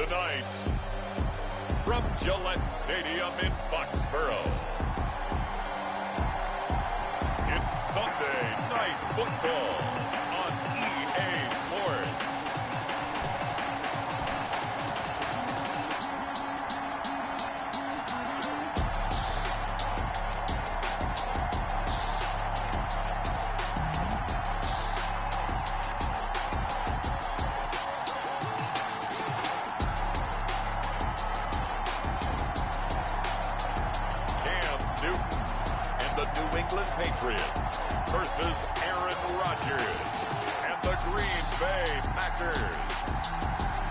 tonight, from Gillette Stadium in Foxborough, it's Sunday Night Football on EA Sports. Patriots versus Aaron Rodgers and the Green Bay Packers.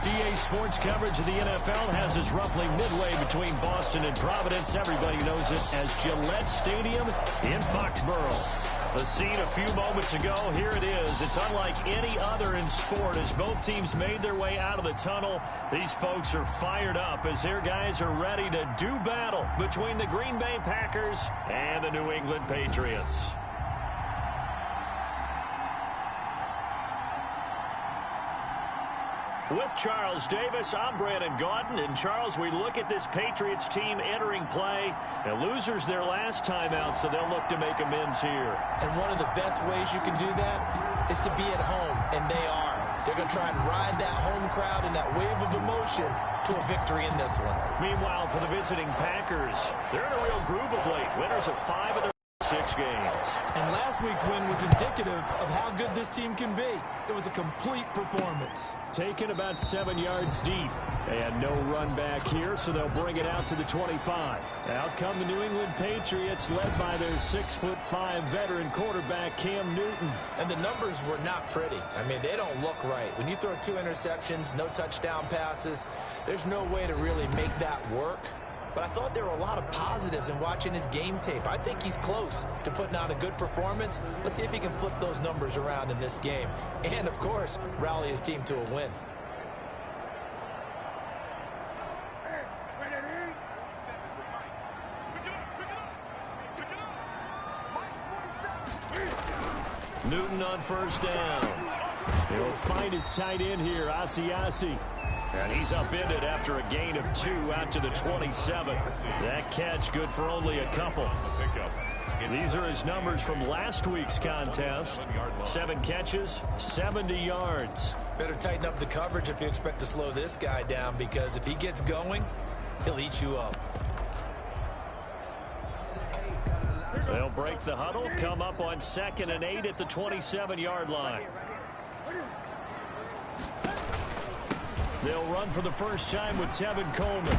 EA Sports coverage of the NFL has us roughly midway between Boston and Providence. Everybody knows it as Gillette Stadium in Foxborough. The scene a few moments ago, here it is. It's unlike any other in sport as both teams made their way out of the tunnel. These folks are fired up as their guys are ready to do battle between the Green Bay Packers and the New England Patriots. With Charles Davis, I'm Brandon Gaudin. And, Charles, we look at this Patriots team entering play. And losers their last time out, so they'll look to make amends here. And one of the best ways you can do that is to be at home, and they are. They're going to try and ride that home crowd and that wave of emotion to a victory in this one. Meanwhile, for the visiting Packers, they're in a real groove of late. Winners of 5 of their 6 games. And last week's win was indicative of how good this team can be. It was a complete performance. Taken about 7 yards deep. And no run back here, so they'll bring it out to the 25. Out come the New England Patriots, led by their 6'5" veteran quarterback, Cam Newton. And the numbers were not pretty. I mean, they don't look right. When you throw 2 interceptions, no touchdown passes, there's no way to really make that work. But I thought there were a lot of positives in watching his game tape. I think he's close to putting out a good performance. Let's see if he can flip those numbers around in this game. And, of course, rally his team to a win. Newton on first down. He'll find his tight end here, Asiasi. And he's upended after a gain of 2 out to the 27. That catch good for only a couple. These are his numbers from last week's contest. 7 catches, 70 yards. Better tighten up the coverage if you expect to slow this guy down, because if he gets going, he'll eat you up. They'll break the huddle, come up on 2nd and 8 at the 27-yard line. They'll run for the first time with Tevin Coleman.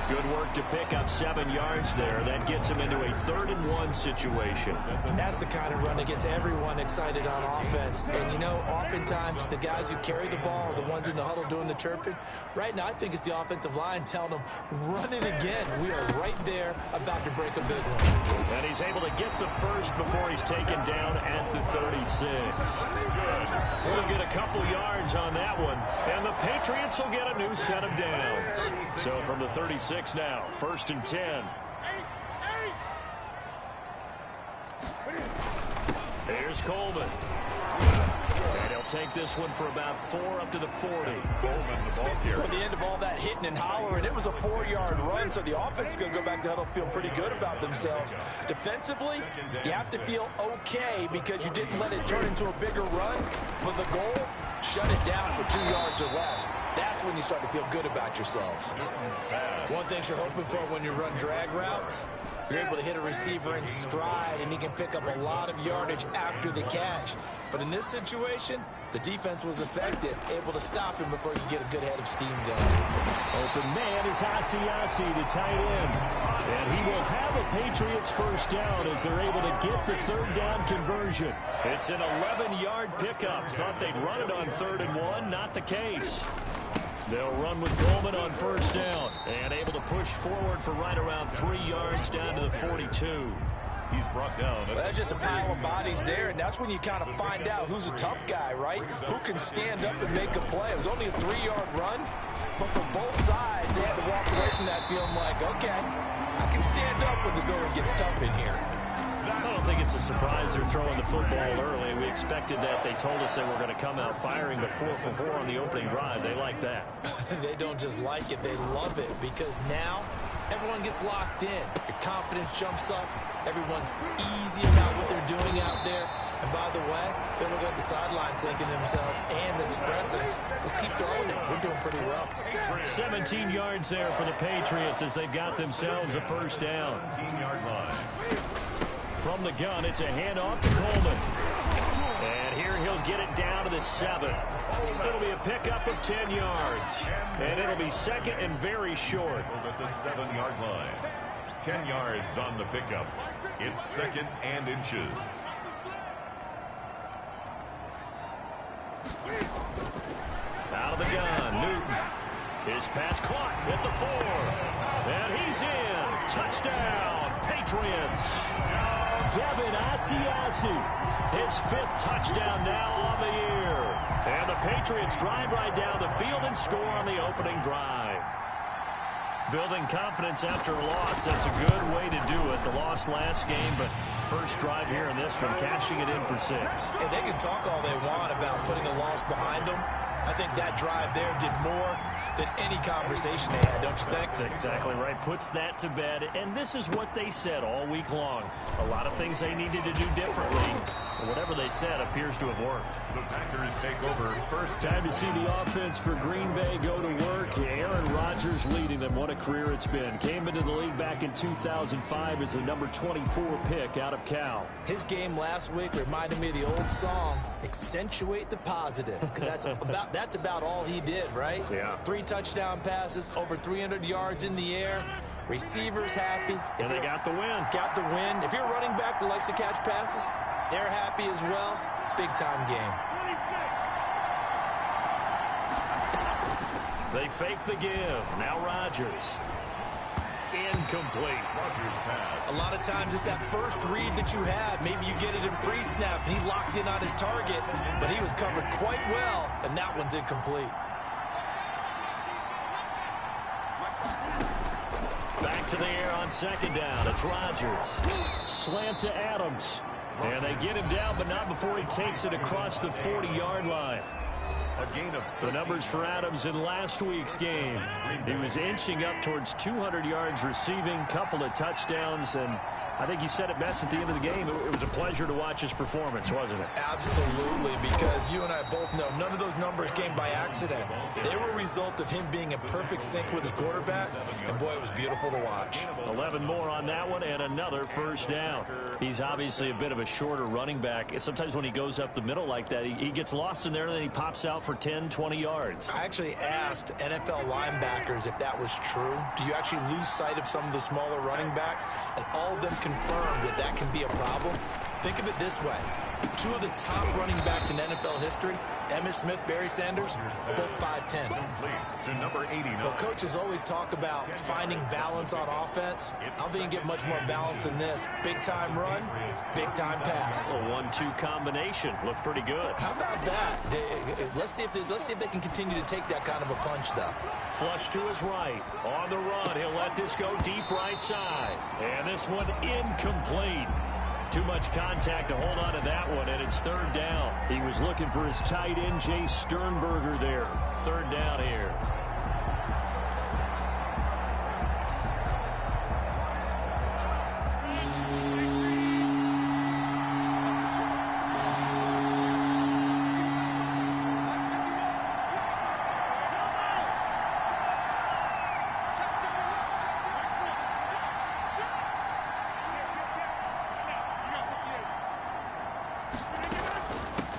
Good work to pick up 7 yards there. That gets him into a 3rd and 1 situation. That's the kind of run that gets everyone excited on offense. And, you know, oftentimes the guys who carry the ball are the ones in the huddle doing the chirping. Right now, I think it's the offensive line telling them, run it again. We are right there about to break a big one. And he's able to get the first before he's taken down at the 36. We'll get a couple yards on that one. And the Patriots will get a new set of downs. So from the 36 now, 1st and 10. Here's Coleman. And he'll take this one for about 4 up to the 40. Coleman, the ball carrier. At the end of all that hitting and hollering, it was a 4-yard run, so the offense is going to go back to huddle, feel pretty good about themselves. Defensively, you have to feel okay because you didn't let it turn into a bigger run. But the goal, shut it down for 2 yards or less. That's when you start to feel good about yourselves. One thing you're hoping for when you run drag routes, you're able to hit a receiver in stride, and he can pick up a lot of yardage after the catch. But in this situation, the defense was effective, able to stop him before you get a good head of steam going. Open man is Asiasi, the tight end. And he will have a Patriots first down as they're able to get the 3rd down conversion. It's an 11-yard pickup. Thought they'd run it on 3rd and 1. Not the case. They'll run with Coleman on first down and able to push forward for right around 3 yards down to the 42. He's brought down. Well, that's just a pile of bodies there, and that's when you kind of find out who's a tough guy, right? Who can stand up and make a play. It was only a 3-yard run, but for both sides, they had to walk away from that feeling like, okay, I can stand up when the going gets tough in here. I don't think it's it's a surprise they're throwing the football early. We expected that. They told us they were going to come out firing, but 4 for 4 on the opening drive. They like that. They don't just like it, they love it, because now everyone gets locked in. Your confidence jumps up. Everyone's easy about what they're doing out there. And by the way, they're looking at the sidelines thinking to themselves and expressing, let's keep throwing it. We're doing pretty well. 17 yards there for the Patriots as they've got themselves a first down. 17-yard line. From the gun, it's a handoff to Coleman. And here he'll get it down to the 7. It'll be a pickup of 10 yards. And it'll be second and very short. At the 7-yard line. 10 yards on the pickup. It's second and inches. Out of the gun, Newton. His pass caught at the 4. And he's in. Touchdown, Patriots. Devin Asiasi, his 5th touchdown now on the year. And the Patriots drive right down the field and score on the opening drive. Building confidence after a loss, that's a good way to do it. The loss last game, but first drive here in this one, cashing it in for 6. And they can talk all they want about putting a loss behind them. I think that drive there did more than any conversation they had, don't you think? That's exactly right. Puts that to bed. And this is what they said all week long. A lot of things they needed to do differently. Whatever they said appears to have worked. The Packers take over first. Time to see the offense for Green Bay go to work. Aaron Rodgers leading them. What a career it's been. Came into the league back in 2005 as the number 24 pick out of Cal. His game last week reminded me of the old song, Accentuate the Positive. Because that's about all he did, right? Yeah. 3 touchdown passes, over 300 yards in the air. Receivers happy. And they got the win. Got the win. If you're a running back that likes to catch passes, they're happy as well. Big-time game. They fake the give. Now Rodgers. Incomplete. Rodgers pass. A lot of times it's that first read that you have. Maybe you get it in pre-snap, and he locked in on his target, but he was covered quite well, and that one's incomplete. Back to the air on second down. It's Rodgers. Slant to Adams. And they get him down, but not before he takes it across the 40-yard line. A gain of The numbers for Adams in last week's game. He was inching up towards 200 yards receiving, couple of touchdowns, and I think you said it best at the end of the game. It was a pleasure to watch his performance, wasn't it? Absolutely, because you and I both know none of those numbers came by accident. They were a result of him being in perfect sync with his quarterback, and boy, it was beautiful to watch. 11 more on that one, and another first down. He's obviously a bit of a shorter running back. Sometimes when he goes up the middle like that, he gets lost in there, and then he pops out for 10, 20 yards. I actually asked NFL linebackers if that was true. Do you actually lose sight of some of the smaller running backs? And all of them confirmed that that can be a problem. Think of it this way. 2 of the top running backs in NFL history, Emmitt Smith, Barry Sanders, both 5'10". to number 89. Well, coaches always talk about finding balance on offense. I don't think you get much more balance than this. Big-time run, big-time pass. A 1-2 combination. Looked pretty good. How about that? Let's see if they can continue to take that kind of a punch, though. Flush to his right. On the run, he'll let this go deep right side. And this one incomplete. Too much contact to hold on to that one, and it's third down. He was looking for his tight end, Jay Sternberger there. Third down here.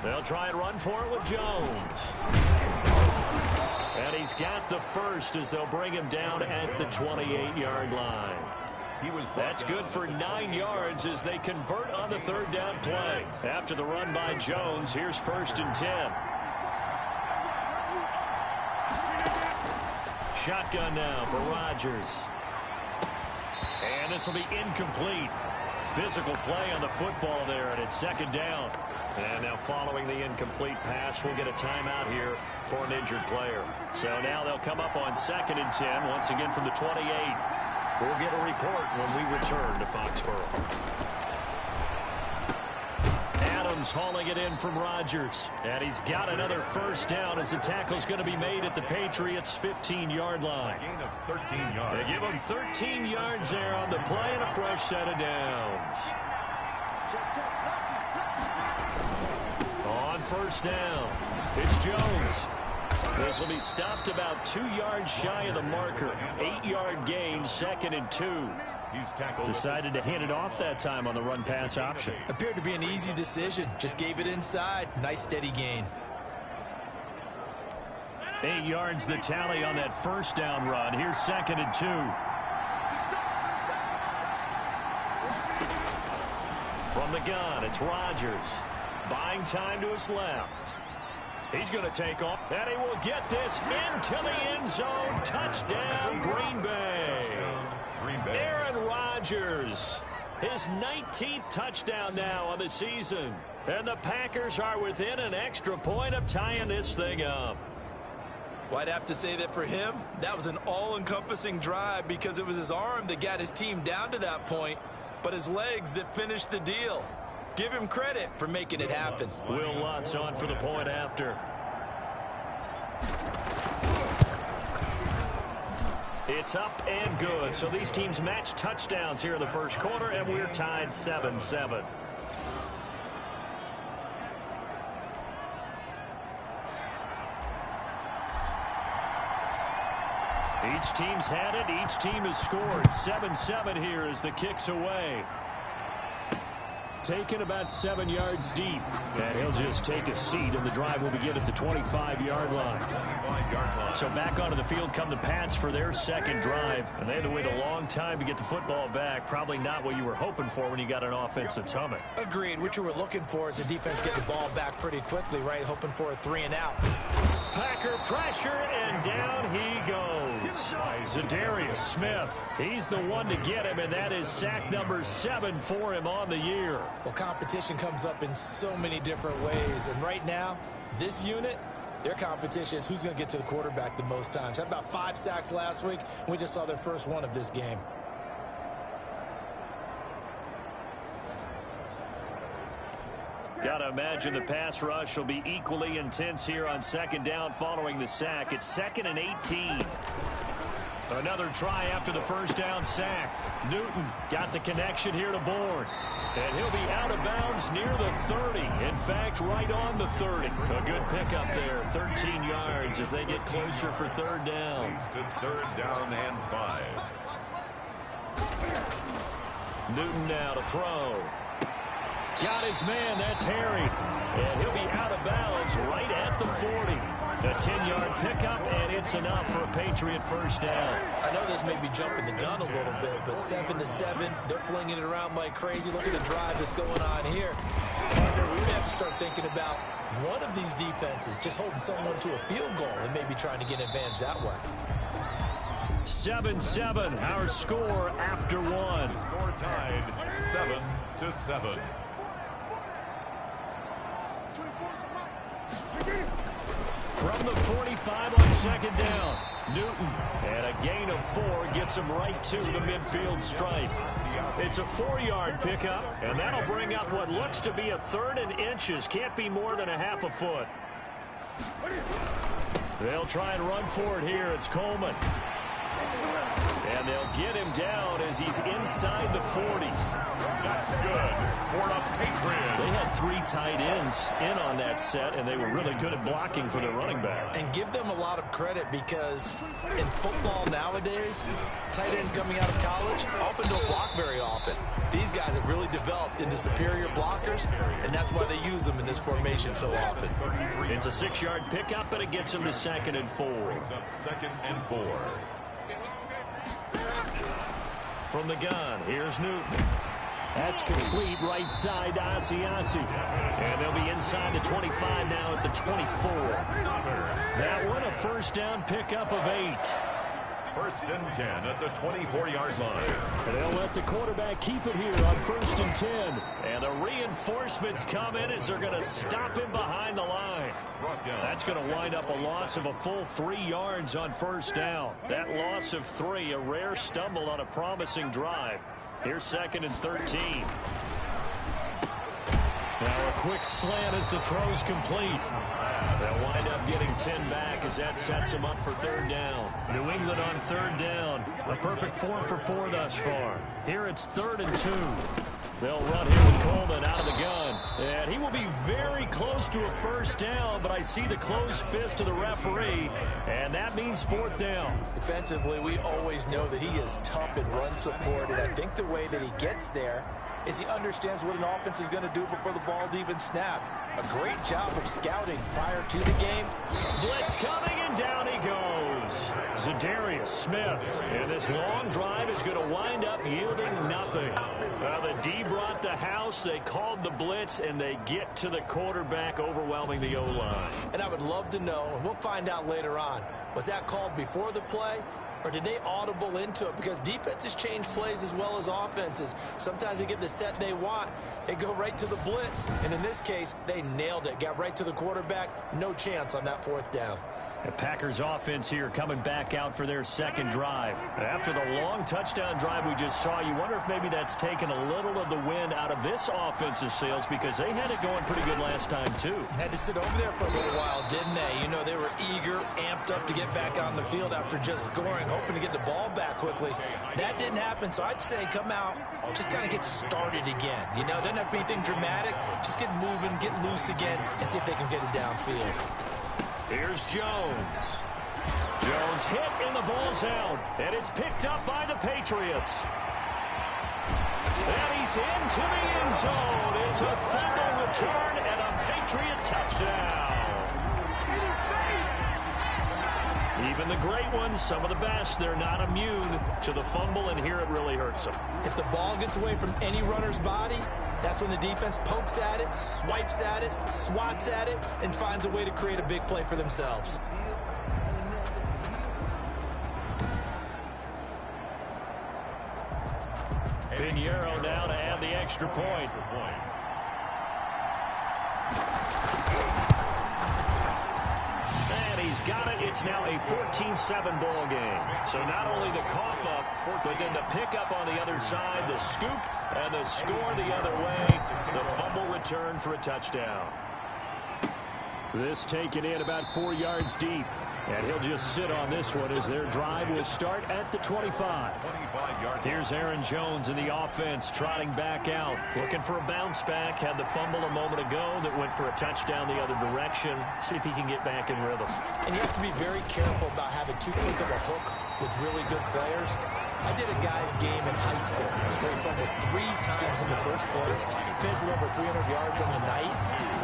They'll try and run for it with Jones. And he's got the first as they'll bring him down at the 28-yard line. That's good for 9 yards as they convert on the third down play. After the run by Jones, here's 1st and 10. Shotgun now for Rodgers. And this will be incomplete. Physical play on the football there, and it's 2nd down. And now following the incomplete pass, we'll get a timeout here for an injured player. So now they'll come up on 2nd and 10, once again from the 28. We'll get a report when we return to Foxborough. Jones hauling it in from Rodgers. And he's got another first down as the tackle's going to be made at the Patriots' 15-yard line. A gain of 13 yards. They give him 13 yards there on the play and a fresh set of downs. On first down, it's Jones. This will be stopped about 2 yards shy of the marker. 8-yard gain, 2nd and 2. He's tackled. Decided to hand it off that time on the run-pass option. Appeared to be an easy decision. Just gave it inside. Nice steady gain. 8 yards the tally on that first down run. Here's 2nd and 2. From the gun, it's Rodgers. Buying time to his left. He's going to take off, and he will get this into the end zone. Touchdown, Green Bay. Aaron Rodgers, his 19th touchdown now on the season. And the Packers are within an extra point of tying this thing up. Well, I'd have to say that for him, that was an all-encompassing drive because it was his arm that got his team down to that point, but his legs that finished the deal. Give him credit for making it happen. Will Lutz on for the point after. It's up and good. So these teams match touchdowns here in the first quarter, and we're tied 7-7. Each team's had it. Each team has scored. 7-7 here as the kick's away. Taken about 7 yards deep. And he'll just take a seat, and the drive will begin at the 25-yard line. So back onto the field come the Pats for their second drive. And they had to wait a long time to get the football back. Probably not what you were hoping for when you got an offense that's humming. Agreed. What you were looking for is the defense get the ball back pretty quickly, right? Hoping for a 3-and-out. Packer pressure, and down he goes. Zadarius Smith. He's the one to get him, and that is sack number 7 for him on the year. Well, competition comes up in so many different ways. And right now, this unit, their competition is who's going to get to the quarterback the most times. Had about 5 sacks last week, and we just saw their first one of this game. Gotta imagine the pass rush will be equally intense here on second down following the sack. It's 2nd and 18. Another try after the first down sack. Newton got the connection here to Bourne. And he'll be out of bounds near the 30. In fact, right on the 30. A good pickup there. 13 yards as they get closer for third down. To 3rd down and 5. Newton now to throw. Got his man, that's Harry. And he'll be out of bounds right at the 40. A 10-yard pickup, and it's enough for a Patriot first down. I know this may be jumping the gun a little bit, but 7-7, they're flinging it around like crazy. Look at the drive that's going on here. Partner, we're going to have to start thinking about one of these defenses just holding someone to a field goal and maybe trying to get an advantage that way. 7-7, our score after one. Score tied 7-7. From the 45 on second down, Newton, and a gain of 4 gets him right to the midfield stripe. It's a 4-yard pickup, and that'll bring up what looks to be a 3rd and inches. Can't be more than a half a foot. They'll try and run for it here. It's Coleman. And they'll get him down as he's inside the 40. That's good for the Patriots. They had 3 tight ends in on that set, and they were really good at blocking for their running back. And give them a lot of credit because in football nowadays, tight ends coming out of college often don't block very often. These guys have really developed into superior blockers, and that's why they use them in this formation so often. It's a 6-yard pickup, and it gets them to 2nd and 4. Up 2nd and 4. From the gun, here's Newton. That's complete right side to Asiasi. And they'll be inside the 25 now at the 24. That one a first down pickup of 8. 1st and 10 at the 24-yard line. And they'll let the quarterback keep it here on 1st and 10. And the reinforcements come in as they're going to stop him behind the line. That's going to wind up a loss of a full 3 yards on first down. That loss of 3, a rare stumble on a promising drive. Here's 2nd and 13. Now a quick slant as the throw's complete. They'll wind up getting 10 back as that sets them up for third down. New England on third down. A perfect 4 for 4 thus far. Here it's 3rd and 2. They'll run here with Coleman out of the gun. And he will be very close to a first down, but I see the closed fist of the referee, and that means 4th down. Defensively, we always know that he is tough in run support, and I think the way that he gets there is he understands what an offense is going to do before the ball's even snapped. A great job of scouting prior to the game. Blitz coming, and down he goes. Zadarius Smith. And this long drive is going to wind up yielding nothing. The D brought the house. They called the blitz, and they get to the quarterback, overwhelming the O-line. And I would love to know, and we'll find out later on, was that called before the play? Or did they audible into it? Because defenses change plays as well as offenses. Sometimes they get the set they want. They go right to the blitz. And in this case, they nailed it. Got right to the quarterback. No chance on that 4th down. The Packers offense here coming back out for their second drive. After the long touchdown drive we just saw, you wonder if maybe that's taken a little of the wind out of this offensive sails, because they had it going pretty good last time too. Had to sit over there for a little while, didn't they? You know, they were eager, amped up to get back on the field after just scoring, hoping to get the ball back quickly. That didn't happen, so I'd say come out, just kind of get started again. You know, doesn't have to be anything dramatic. Just get moving, get loose again, and see if they can get it downfield. Here's Jones. Jones hit, and the ball's out. And it's picked up by the Patriots. And he's into the end zone. It's a fumble return and a Patriot touchdown. Even the great ones, some of the best, they're not immune to the fumble, and here it really hurts them. If the ball gets away from any runner's body, that's when the defense pokes at it, swipes at it, swats at it, and finds a way to create a big play for themselves. Pinheiro now to add the extra point. And he's got it. It's now a 14-7 ball game. So not only the cough up, but then the pickup on the other side, the scoop, and the score the other way. The fumble return for a touchdown. This taken in about 4 yards deep. And he'll just sit on this one as their drive will start at the 25. Here's Aaron Jones in the offense trotting back out. Looking for a bounce back. Had the fumble a moment ago that went for a touchdown the other direction. See if he can get back in rhythm. And you have to be very careful about having too quick of a hook with really good players. I did a guy's game in high school where he fumbled 3 times in the first quarter. Finished with over 300 yards on the night.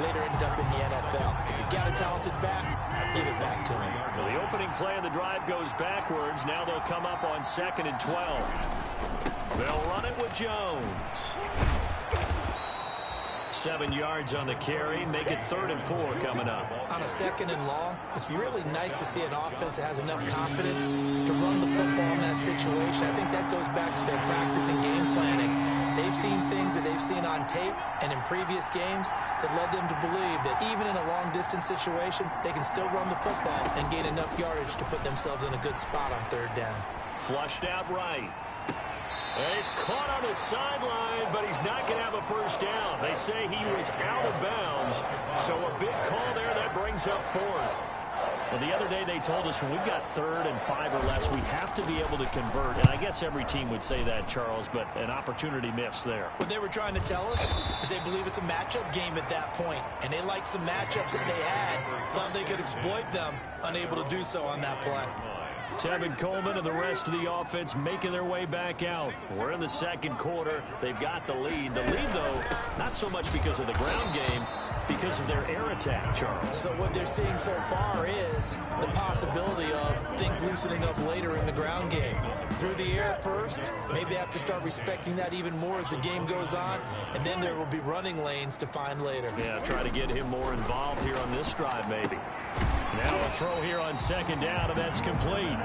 Later ended up in the NFL. If you got a talented back, give it back to him. Well, the opening play of the drive goes backwards. Now they'll come up on 2nd and 12. They'll run it with Jones. 7 yards on the carry. Make it 3rd and 4 coming up. On a 2nd and long, it's really nice to see an offense that has enough confidence to run the football in that situation. I think that goes back to their practice and game planning. They've seen things that they've seen on tape and in previous games that led them to believe that even in a long-distance situation, they can still run the football and gain enough yardage to put themselves in a good spot on 3rd down. Flushed out right. And he's caught on his sideline, but he's not going to have a first down. They say he was out of bounds, so a big call there that brings up 4th. Well, the other day they told us when we've got 3rd and 5 or less, we have to be able to convert. And I guess every team would say that, Charles, but an opportunity missed there. What they were trying to tell us is they believe it's a matchup game at that point, and they liked some matchups that they had, thought they could exploit them, unable to do so on that play. Tevin Coleman and the rest of the offense making their way back out. We're in the 2nd quarter. They've got the lead. The lead, though, not so much because of the ground game, because of their air attack, Charles. So what they're seeing so far is the possibility of things loosening up later in the ground game. Through the air first, maybe they have to start respecting that even more as the game goes on, and then there will be running lanes to find later. Yeah, try to get him more involved here on this drive, maybe. Now a throw here on 2nd down, and that's complete.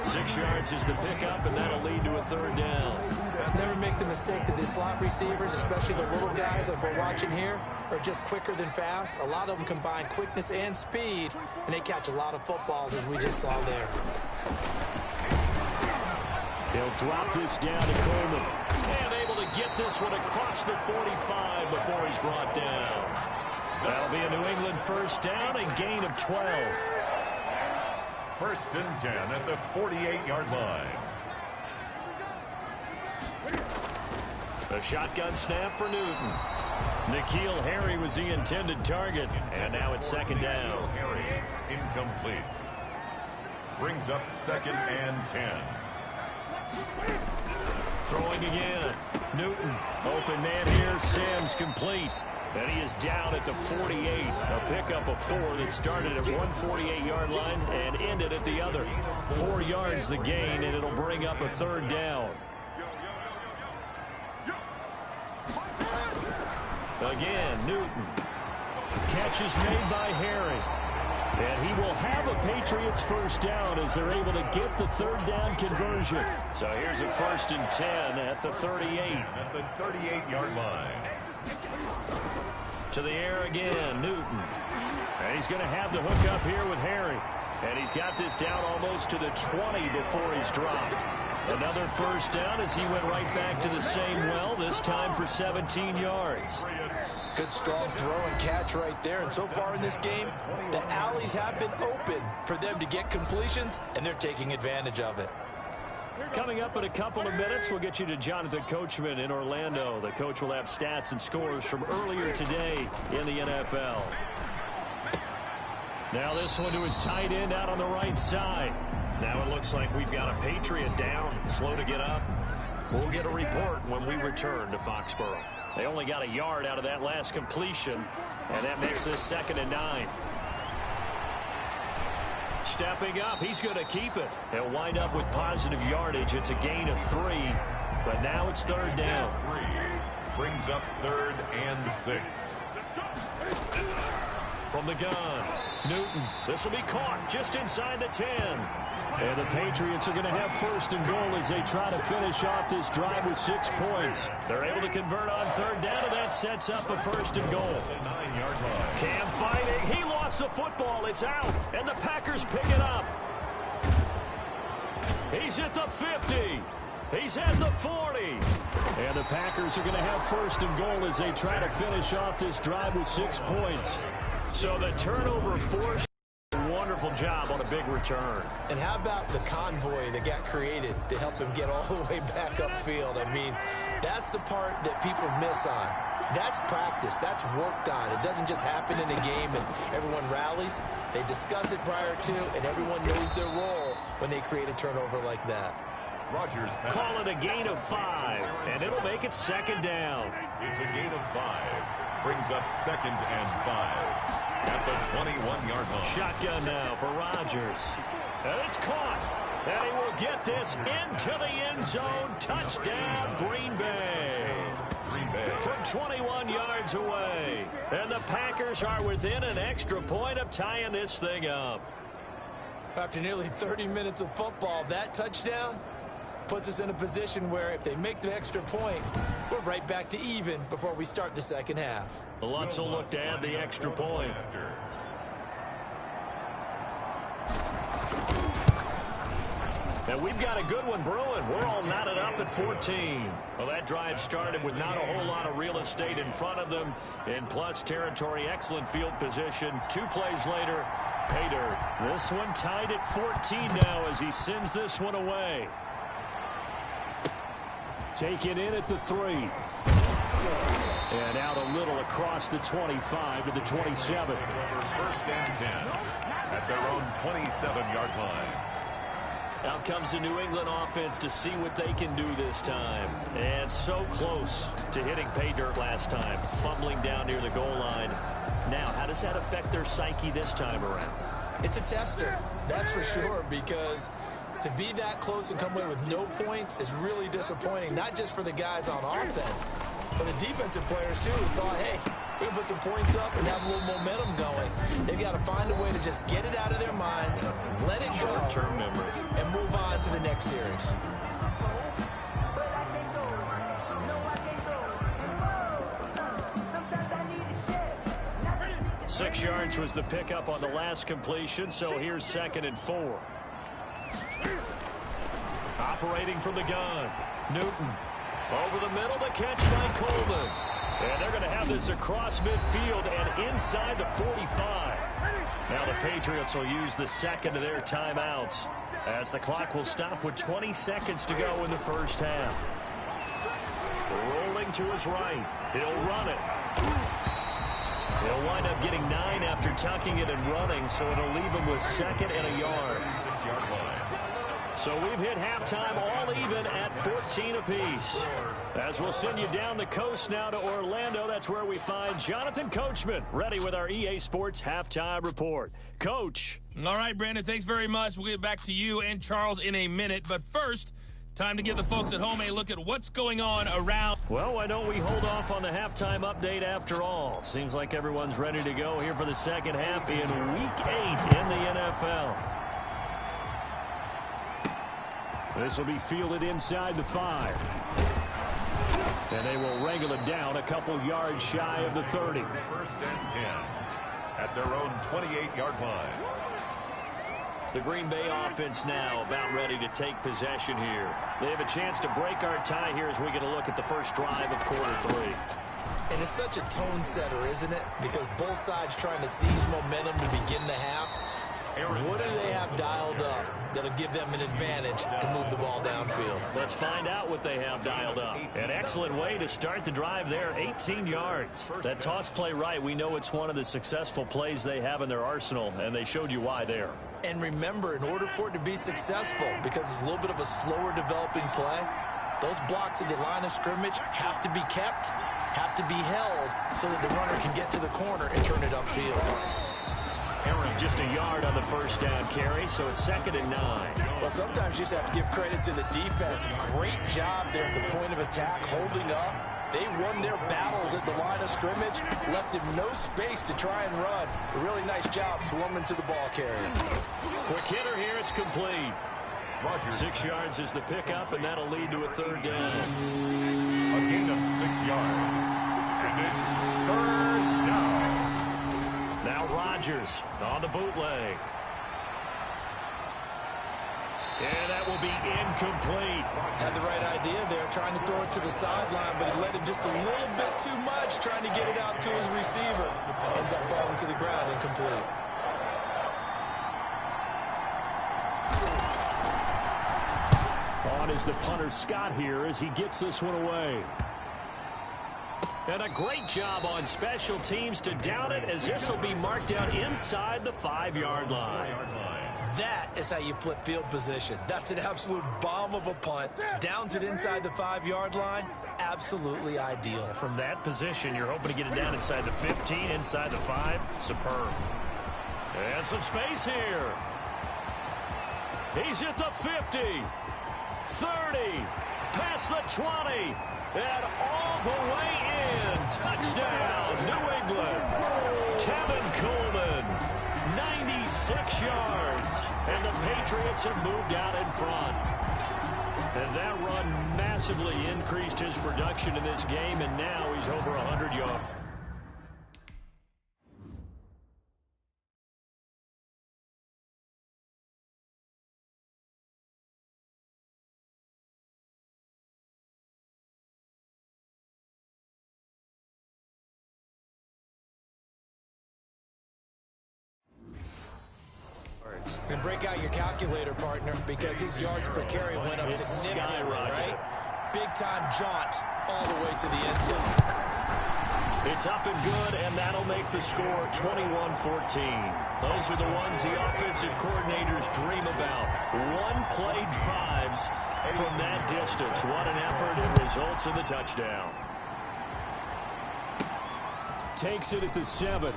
6 yards is the pickup, and that'll lead to a 3rd down. Never make the mistake that the slot receivers, especially the little guys that we're watching here, are just quicker than fast. A lot of them combine quickness and speed, and they catch a lot of footballs, as we just saw there. They'll drop this down to Coleman. And able to get get this one across the 45 before he's brought down. That'll be a New England first down, a gain of 12. First and 10 at the 48-yard line. A shotgun snap for Newton. N'Keal Harry was the intended target, and now it's second down. Harry, incomplete. Brings up second and 10. Throwing again. Newton, open man here, Sims complete. And he is down at the 48. A pickup of 4 that started at one 48-yard line and ended at the other. 4 yards the gain, and it'll bring up a third down. Again, Newton. Catch is made by Harry. And he will have a Patriots first down as they're able to get the third down conversion. So here's a first and 10 at the 38. At the 38-yard line. To the air again, Newton. And he's going to have the hook up here with Harry. And he's got this down almost to the 20 before he's dropped. Another first down as he went right back to the same well, this time for 17 yards. Good strong throw and catch right there. And so far in this game, the alleys have been open for them to get completions, and they're taking advantage of it. Coming up in a couple of minutes, we'll get you to Jonathan Coachman in Orlando. The coach will have stats and scores from earlier today in the NFL. Now this one to his tight end out on the right side. Now it looks like we've got a Patriot down, slow to get up. We'll get a report when we return to Foxborough. They only got a yard out of that last completion, and that makes this second and 9. Stepping up, he's going to keep it. He'll wind up with positive yardage. It's a gain of 3, but now it's third down. 3 brings up third and 6. From the gun, Newton. This will be caught just inside the 10. And the Patriots are going to have first and goal as they try to finish off this drive with 6 points. They're able to convert on third down, and that sets up a first and goal. 9-yard line. Cam fighting. He lost the football. It's out, and the Packers pick it up. He's at the 50. He's at the 40. And the Packers are going to have first and goal as they try to finish off this drive with 6 points. So the turnover forced. Wonderful job on a big return. And how about the convoy that got created to help him get all the way back upfield? I mean, that's the part that people miss on. That's practice. That's worked on. It doesn't just happen in a game and everyone rallies. They discuss it prior to, and everyone knows their role when they create a turnover like that. Rogers call it a gain of 5, and it'll make it second down. It's a gain of 5. Brings up second and 5. At the 21-yard line. Shotgun now for Rodgers. And it's caught. And he will get this into the end zone. Touchdown, Green Bay. Green Bay. From 21 yards away. And the Packers are within an extra point of tying this thing up. After nearly 30 minutes of football, that touchdown puts us in a position where if they make the extra point, we're right back to even before we start the second half. Lutz will look to add the extra point. And we've got a good one brewing. We're all knotted up at 14. Well, that drive started with not a whole lot of real estate in front of them. In plus territory, excellent field position. 2 plays later, pay dirt. This one tied at 14 now as he sends this one away. Taken in at the 3. And out a little across the 25 to the 27. First and 10 at their own 27-yard line. Out comes the New England offense to see what they can do this time. And so close to hitting pay dirt last time. Fumbling down near the goal line. Now, how does that affect their psyche this time around? It's a tester, that's for sure, because to be that close and come away with no points is really disappointing, not just for the guys on offense, but the defensive players, too, who thought, hey, we can put some points up and have a little momentum going. They've got to find a way to just get it out of their minds, let it go, short-term memory, and move on to the next series. Six yards was the pickup on the last completion, so here's second and 4. Operating from the gun, Newton. Over the middle, the catch by Coleman. And they're going to have this across midfield and inside the 45. Now the Patriots will use the second of their timeouts as the clock will stop with 20 seconds to go in the first half. Rolling to his right. He'll run it. He'll wind up getting 9 after tucking it and running, so it'll leave him with second and a yard. So we've hit halftime all even at 14 apiece. As we'll send you down the coast now to Orlando, that's where we find Jonathan Coachman ready with our EA Sports halftime report. Coach. All right, Brandon, thanks very much. We'll get back to you and Charles in a minute. But first, time to give the folks at home a look at what's going on around. Well, why don't we hold off on the halftime update after all? Seems like everyone's ready to go here for the second half in Week 8 in the NFL. This will be fielded inside the 5. And they will wrangle it down a couple yards shy of the 30. First and 10 at their own 28-yard line. The Green Bay offense now about ready to take possession here. They have a chance to break our tie here as we get a look at the first drive of quarter 3. And it's such a tone setter, isn't it? Because both sides trying to seize momentum to begin the half. What do they have dialed up that'll give them an advantage to move the ball downfield? Let's find out what they have dialed up. An excellent way to start the drive there, 18 yards. That toss play right, we know it's one of the successful plays they have in their arsenal, and they showed you why there. And remember, in order for it to be successful, because it's a little bit of a slower developing play, those blocks at the line of scrimmage have to be kept, have to be held, so that the runner can get to the corner and turn it upfield. Just a yard on the first down carry, so it's 2nd and 9. Well, sometimes you just have to give credit to the defense. Great job there at the point of attack, holding up. They won their battles at the line of scrimmage, left him no space to try and run. A really nice job swarming to the ball carrier. Quick hitter here, it's complete. 6 yards is the pickup, and that'll lead to a 3rd down. A gain of 6 yards. And it's 3rd down. Now Rodgers on the bootleg. And that will be incomplete. Had the right idea there, trying to throw it to the sideline, but he let him just a little bit too much, trying to get it out to his receiver. Ends up falling to the ground, incomplete. On is the punter Scott here as he gets this one away. And a great job on special teams to down it, as this will be marked out inside the 5-yard line. That is how you flip field position. That's an absolute bomb of a punt. Downs it inside the 5-yard line. Absolutely ideal. From that position, you're hoping to get it down inside the 15, inside the 5. Superb. And some space here. He's at the 50, 30, past the 20. And all the way in. Touchdown, New England. Tevin Coleman, 96 yards. And the Patriots have moved out in front. And that run massively increased his production in this game, and now he's over 100 yards. And break out your calculator, partner, because his yards per carry went up significantly, right? Big-time jaunt all the way to the end zone. It's up and good, and that'll make the score 21-14. Those are the ones the offensive coordinators dream about. One-play drives from that distance. What an effort. It results in the touchdown. Takes it at the 7.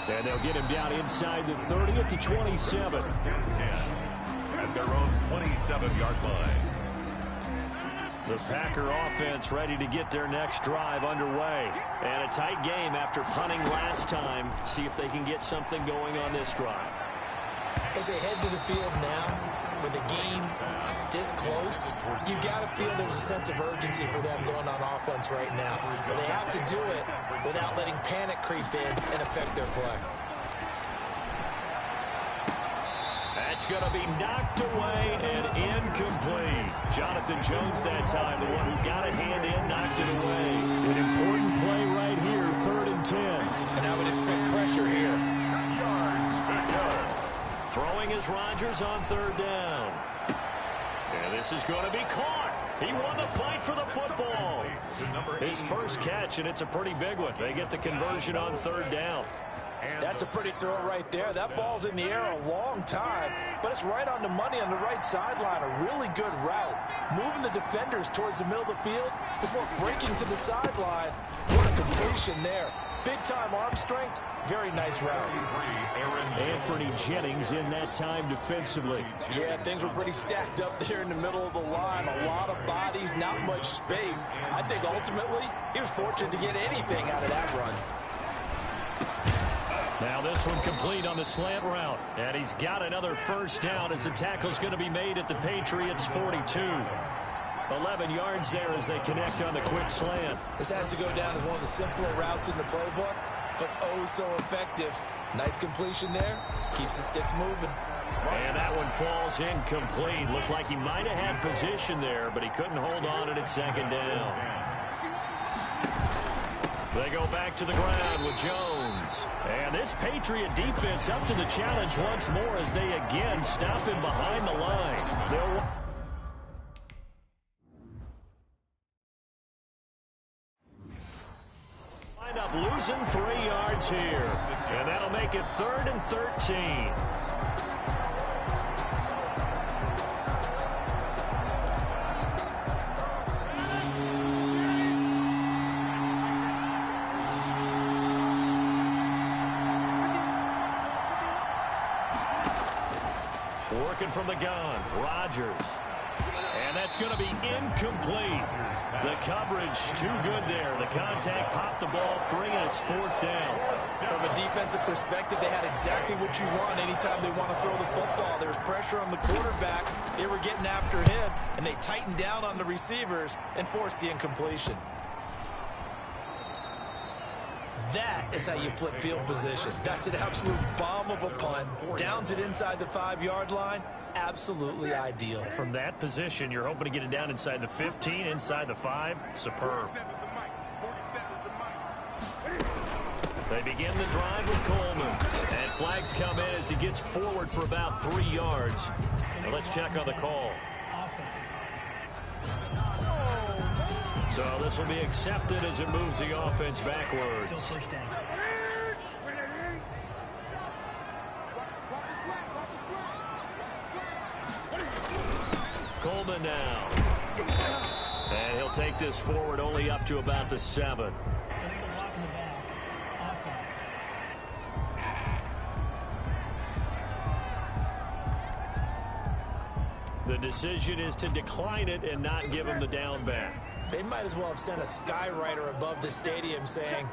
And they'll get him down inside the 30 at the 27. At their own 27-yard line. The Packer offense ready to get their next drive underway. And a tight game after punting last time. See if they can get something going on this drive. As they head to the field now, with the game this close, you've got to feel there's a sense of urgency for them going on offense right now. But they have to do it without letting panic creep in and affect their play. That's going to be knocked away and incomplete. Jonathan Jones that time, the one who got a hand in, knocked it away. An important play right here, 3rd and 10. And I would expect pressure here. Throwing is Rodgers on 3rd down. And this is going to be caught. He won the fight for the football. His first catch, and it's a pretty big one. They get the conversion on 3rd down. That's a pretty throw right there. That ball's in the air a long time, but it's right on the money on the right sideline. A really good route. Moving the defenders towards the middle of the field before breaking to the sideline. What a completion there. Big-time arm strength. Very nice route. Anthony Jennings in that time defensively. Yeah, things were pretty stacked up there in the middle of the line. A lot of bodies, not much space. I think ultimately he was fortunate to get anything out of that run. Now this one complete on the slant route. And he's got another first down as the tackle's going to be made at the Patriots 42. 11 yards there as they connect on the quick slant. This has to go down as one of the simpler routes in the playbook, but oh so effective. Nice completion there. Keeps the sticks moving. And that one falls incomplete. Looked like he might have had position there, but he couldn't hold on it at 2nd down. They go back to the ground with Jones. And this Patriot defense up to the challenge once more as they again stop him behind the line. They'll wind up losing 3 yards here. And that'll make it 3rd and 13. Working from the gun, Rodgers. And that's going to be incomplete. The coverage too good there. The contact popped the ball free, and it's 4th down. From a defensive perspective, they had exactly what you want anytime they want to throw the football. There was pressure on the quarterback. They were getting after him, and they tightened down on the receivers and forced the incompletion. That is how you flip field position. That's an absolute bomb of a punt. Downs it inside the 5-yard line. Absolutely ideal. From that position, you're hoping to get it down inside the 15, inside the 5. Superb. They begin the drive with Coleman. And flags come in as he gets forward for about 3 yards. Now let's check on the call. So this will be accepted as it moves the offense backwards. Coleman now. And he'll take this forward only up to about the 7. The decision is to decline it and not give him the down back. They might as well have sent a skywriter above the stadium saying,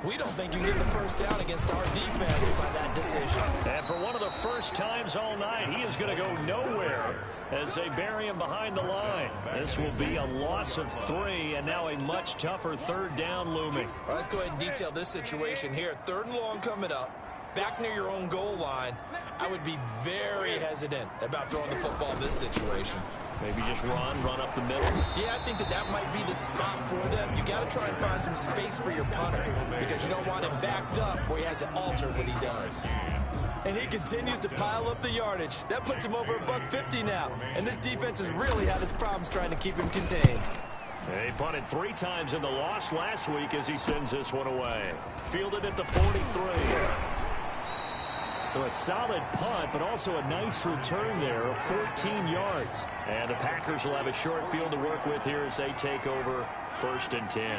we don't think you get the first down against our defense by that decision. And for one of the first times all night, he is going to go nowhere as they bury him behind the line. This will be a loss of 3 and now a much tougher 3rd down looming. All right, let's go ahead and detail this situation here. 3rd and long coming up. Back near your own goal line. I would be very hesitant about throwing the football in this situation. Maybe just run up the middle. Yeah, I think that might be the spot for them. You got to try and find some space for your punter because you don't want him backed up where he has to alter what he does. And he continues to pile up the yardage. That puts him over $150 now. And this defense has really had its problems trying to keep him contained. He punted 3 times in the loss last week as he sends this one away. Fielded at the 43. So a solid punt, but also a nice return there of 14 yards. And the Packers will have a short field to work with here as they take over 1st and 10.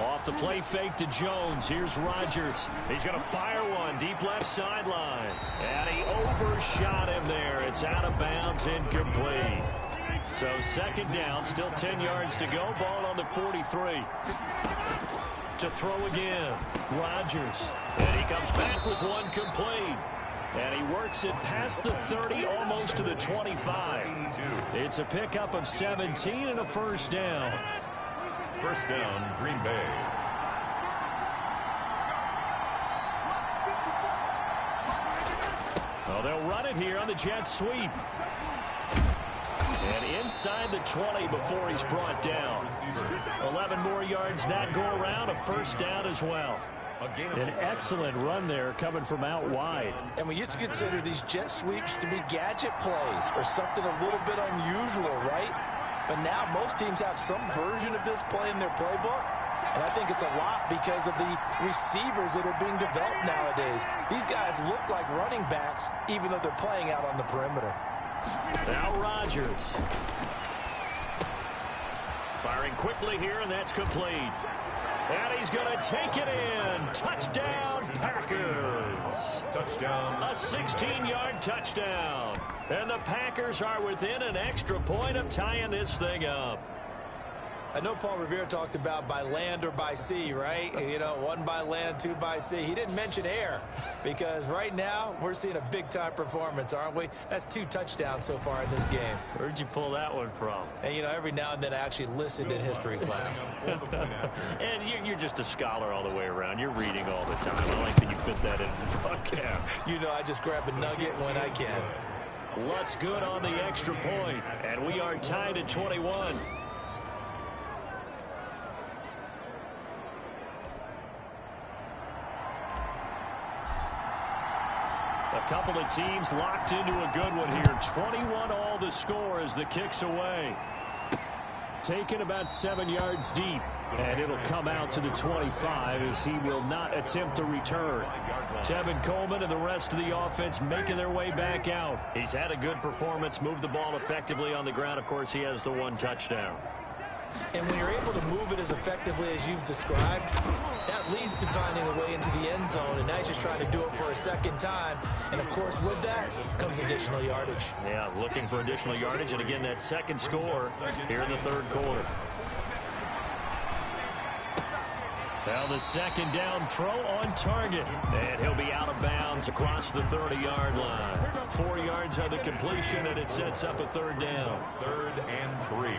Off the play fake to Jones. Here's Rodgers. He's going to fire one deep left sideline. And he overshot him there. It's out of bounds, incomplete. So 2nd down, still 10 yards to go. Ball on the 43. To throw again, Rodgers. And he comes back with one complete. And he works it past the 30, almost to the 25. It's a pickup of 17 and a 1st down. 1st down, Green Bay. Well, they'll run it here on the jet sweep. And inside the 20 before he's brought down. 11 more yards that go around, a first down as well. An excellent run there coming from out wide. And we used to consider these jet sweeps to be gadget plays or something a little bit unusual, right? But now most teams have some version of this play in their playbook. And I think it's a lot because of the receivers that are being developed nowadays. These guys look like running backs even though they're playing out on the perimeter. Now Rodgers. Firing quickly here, and that's complete. And he's going to take it in. Touchdown, Packers. Touchdown. A 16-yard touchdown. And the Packers are within an extra point of tying this thing up. I know Paul Revere talked about by land or by sea, right? You know, 1 by land, 2 by sea. He didn't mention air because right now we're seeing a big-time performance, aren't we? That's 2 touchdowns so far in this game. Where'd you pull that one from? And, you know, every now and then I actually listened in history class. And you're just a scholar all the way around. You're reading all the time. I like that you fit that in the podcast. You know, I just grab a nugget when I can. What's good on the extra point? And we are tied at 21. A couple of teams locked into a good one here. 21 all the score as the kick's away. Taken about 7 yards deep. And it'll come out to the 25 as he will not attempt to return. Tevin Coleman and the rest of the offense making their way back out. He's had a good performance, moved the ball effectively on the ground. Of course, he has the 1 touchdown. And when you're able to move it as effectively as you've described, that leads to finding a way into the end zone. And now he's just trying to do it for a second time. And, of course, with that comes additional yardage. Yeah, looking for additional yardage. And, again, that second score here in the third quarter. Well, the second down throw on target. And he'll be out of bounds across the 30-yard line. 4 yards on the completion, and it sets up a third down. 3rd and 3.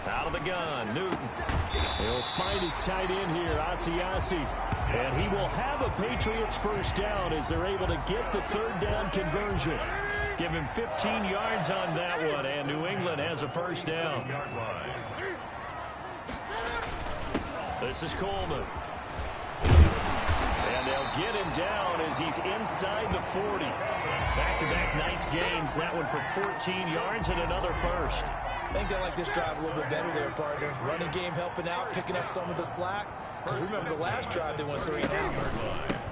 Out of the gun, Newton. He'll find his tight end here, Asiasi. And he will have a Patriots first down as they're able to get the third down conversion. Give him 15 yards on that one, and New England has a first down. This is Coleman. And they'll get him down as he's inside the 40. Back-to-back nice gains. That one for 14 yards and another first. I think I like this drive a little bit better there, partner. Running game helping out, picking up some of the slack. Because remember the last drive they went 3 and out.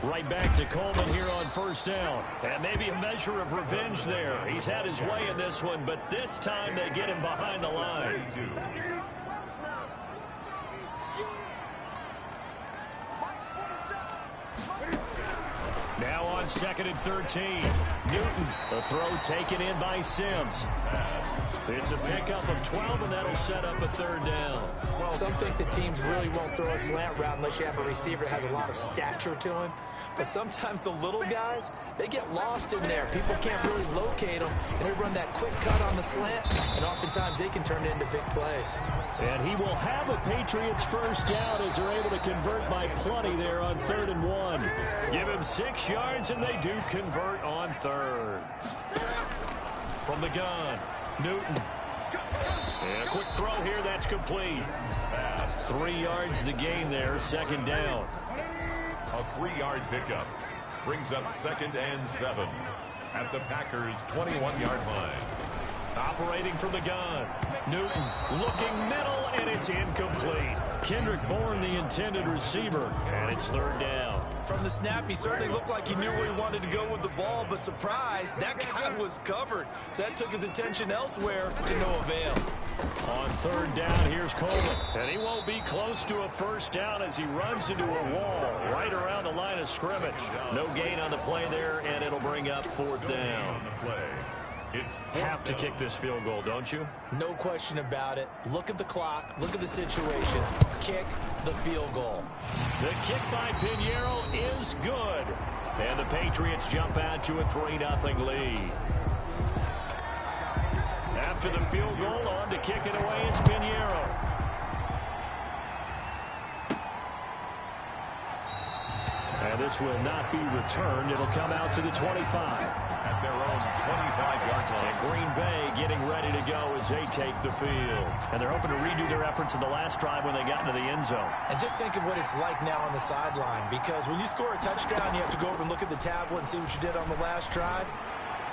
Right back to Coleman here on first down. And maybe a measure of revenge there. He's had his way in this one, but this time they get him behind the line. Now on 2nd and 13. Newton, the throw taken in by Sims. It's a pickup of 12, and that'll set up a third down. Some think the teams really won't throw a slant route unless you have a receiver that has a lot of stature to him. But sometimes the little guys, they get lost in there. People can't really locate them, and they run that quick cut on the slant, and oftentimes they can turn it into big plays. And he will have a Patriots first down as they're able to convert by plenty there on 3rd and 1. Give him 6 yards, and they do convert on 3rd. From the gun, Newton. And a quick throw here, that's complete. 3 yards the gain there, 2nd down. A 3-yard pickup brings up 2nd and 7 at the Packers' 21-yard line. Operating from the gun. Newton looking middle, and it's incomplete. Kendrick Bourne, the intended receiver, and it's 3rd down. From the snap, he certainly looked like he knew where he wanted to go with the ball, but surprise, that guy was covered. So that took his attention elsewhere to no avail. On 3rd down, here's Coleman. And he won't be close to a first down as he runs into a wall right around the line of scrimmage. No gain on the play there, and it'll bring up 4th down. Have to kick this field goal, don't you? No question about it. Look at the clock. Look at the situation. Kick the field goal. The kick by Pinheiro is good. And the Patriots jump out to a 3-0 lead. After the field goal, on to kick it away is Pinheiro. And And this will not be returned. It'll come out to the 25. At their own 25-yard line. And Green Bay getting ready to go as they take the field. And they're hoping to redo their efforts in the last drive when they got into the end zone. And just think of what it's like now on the sideline, because when you score a touchdown, you have to go over and look at the tablet and see what you did on the last drive.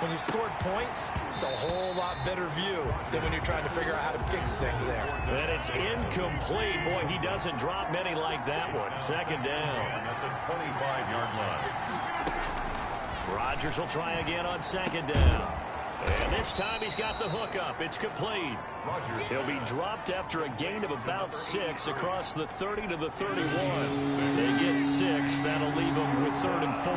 When you scored points, it's a whole lot better view than when you're trying to figure out how to fix things there. And it's incomplete. Boy, he doesn't drop many like that one. Second down. At the 25-yard line. Rodgers will try again on second down. And this time he's got the hook up. It's complete. He'll be dropped after a gain of about 6 across the 30 to the 31. They get 6. That'll leave them with 3rd and 4.